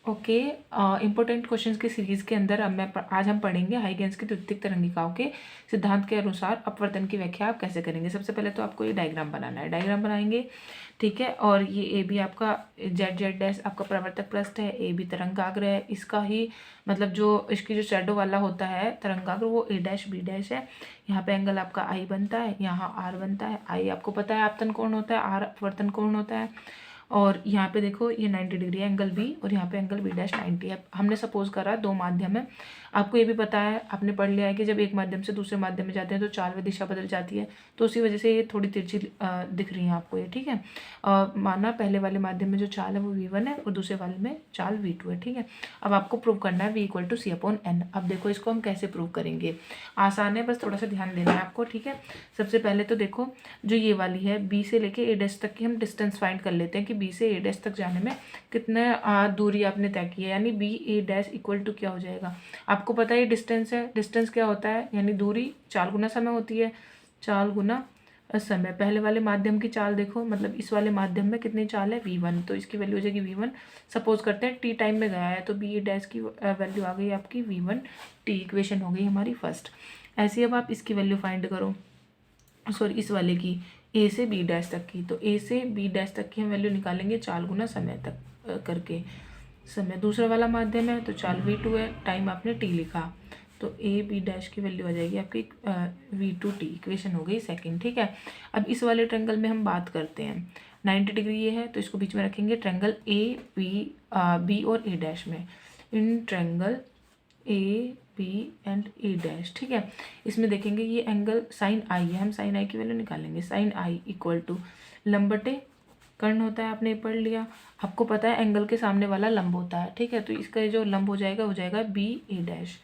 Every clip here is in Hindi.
ओके, इंपॉर्टेंट क्वेश्चंस की सीरीज़ के अंदर आज हम पढ़ेंगे हाइगेंस की द्वितीयक तरंगिकाओं के सिद्धांत के अनुसार अपवर्तन की व्याख्या आप कैसे करेंगे। सबसे पहले तो आपको ये डायग्राम बनाना है, डायग्राम बनाएंगे, ठीक है। और ये ए बी आपका जेड डैश आपका परावर्तक पृष्ठ है, ए बी तरंगाग्र है, इसका ही मतलब जो इसकी जो शैडो वाला होता है तरंगाग्र वो ए डैश बी डैश है। यहाँ पे एंगल आपका आई बनता है, यहाँ आर बनता है। आई आपको पता है आपतन कोण होता है, आर अपवर्तन कोण होता है। और यहाँ पे देखो ये 90 डिग्री है एंगल बी, और यहाँ पे एंगल बी डैश 90 है। हमने सपोज करा दो माध्यम है, आपको ये भी पता है, आपने पढ़ लिया है कि जब एक माध्यम से दूसरे माध्यम में जाते हैं तो चाल व दिशा बदल जाती है, तो उसी वजह से ये थोड़ी तिरछी दिख रही है आपको ये, ठीक है। माना पहले वाले माध्यम में जो चाल है वो v1 है और दूसरे वाले में चाल v2 है, ठीक है। अब आपको प्रूव करना है v इक्वल टू c/n। अब देखो इसको हम कैसे प्रूव करेंगे, आसान है, बस थोड़ा सा ध्यान देना है आपको, ठीक है। सबसे पहले तो देखो जो ये वाली है b से लेके a डैश तक की हम डिस्टेंस फाइंड कर लेते हैं कि b से a डैश तक जाने में कितने दूरी आपने तय की है, यानी b a dash equal to क्या हो जाएगा। आपको पता है डिस्टेंस है, डिस्टेंस क्या होता है, यानी दूरी चाल गुना समय होती है, चाल गुना समय। पहले वाले माध्यम की चाल देखो, मतलब इस वाले माध्यम में कितनी चाल है v1, तो इसकी वैल्यू हो जाएगी v1। सपोज करते हैं t टाइम में गया है तो b डैश की वैल्यू आ गई आपकी v1 t, इक्वेशन हो गई हमारी फर्स्ट। ऐसे अब आप इसकी वैल्यू फाइंड करो, सॉरी इस वाले की a से b डैश तक की, तो a से b डैश तक की हम वैल्यू निकालेंगे चाल गुना समय तक करके। समय दूसरा वाला माध्यम है तो चाल v2 है, टाइम आपने t लिखा, तो a b डैश की वैल्यू आ जाएगी आपकी v2t, इक्वेशन हो गई सेकंड, ठीक है। अब इस वाले ट्रायंगल में हम बात करते हैं, 90 डिग्री ये है तो इसको बीच में रखेंगे ट्रायंगल a b और a डैश में, in triangle a b and a dash, ठीक है। इसमें देखेंगे ये एंगल साइन आई है, हम साइन आई की वैल्यू निकालेंगे, साइन आई इक्वल टू लंब बटे कर्ण होता है, आपने पढ़ लिया। आपको पता है एंगल के सामने वाला लंब होता है, ठीक है, तो इसका जो लंब हो जाएगा बी ए डैश,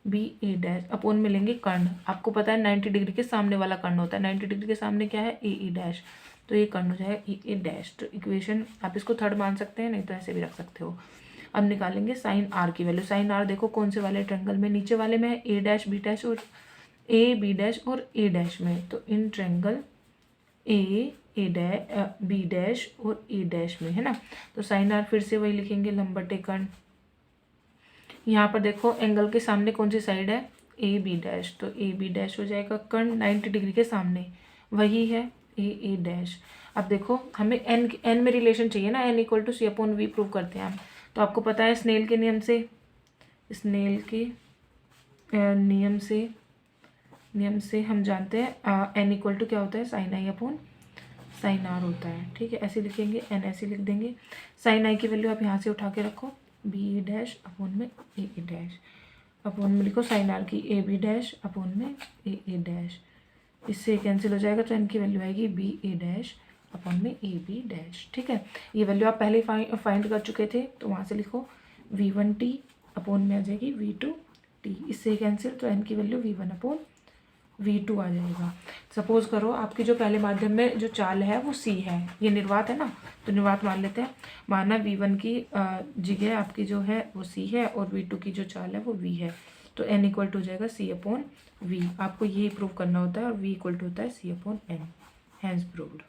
बी ए डैश अपोन में लेंगे कर्ण। आपको पता है 90 डिग्री के सामने वाला कर्ण होता है, 90 डिग्री के सामने क्या है ए डैश, तो ये कर्ण हो जाएगा ए डैश। तो इक्वेशन आप इसको थर्ड मान सकते हैं, नहीं तो ऐसे भी रख सकते हो। अब निकालेंगे साइन आर की वैल्यू, साइन आर देखो कौन से वाले ट्रायंगल में, नीचे वाले में है ए डैश बी डैश और ए बी डैश और ए डैश में, तो in triangle A dash B dash और ए डैश में, है ना। तो साइन आर फिर से वही लिखेंगे लंब बटे कर्ण। यहाँ पर देखो एंगल के सामने कौन सी साइड है ए बी डैश, तो ए बी डैश हो जाएगा कर्ण 90 डिग्री के सामने, वही है ए डैश। अब देखो हमें एन में रिलेशन चाहिए ना, N equal to c/v prove करते हैं हम, तो आपको पता है स्नेल के नियम से, स्नेल के नियम से हम जानते हैं एन इक्वल टू क्या होता है sine I upon sine R होता है, ठीक है। ऐसे लिखेंगे, एन ऐसे लिख देंगे, साइन आई की वैल्यू आप यहाँ से उठा के रखो बी ए डैश अपोन में ए डैश, अपोन में लिखो साइन आर की ए बी डैश अपोन में ए डैश, इससे कैंसिल हो जाएगा, तो एन की वैल्यू आएगी बी ए डैश अपोन में ए बी डैश, ठीक है। ये वैल्यू आप पहले फाइंड कर चुके थे, तो वहाँ से लिखो v1t अपोन में आ जाएगी v2t, इससे कैंसिल, तो एन की वैल्यू v1 अपोन v2 आ जाएगा। सपोज करो आपकी जो पहले माध्यम में जो चाल है वो c है, ये निर्वात है ना, तो निर्वात मान लेते हैं। माना v1 की जगह आपकी जो है वो c है और v2 की जो चाल है वो v है, तो n इक्वल टू हो जाएगा c/v। आपको यही प्रूव करना होता है, और v इक्वल टू होता है c/n, हैंस प्रूव्ड।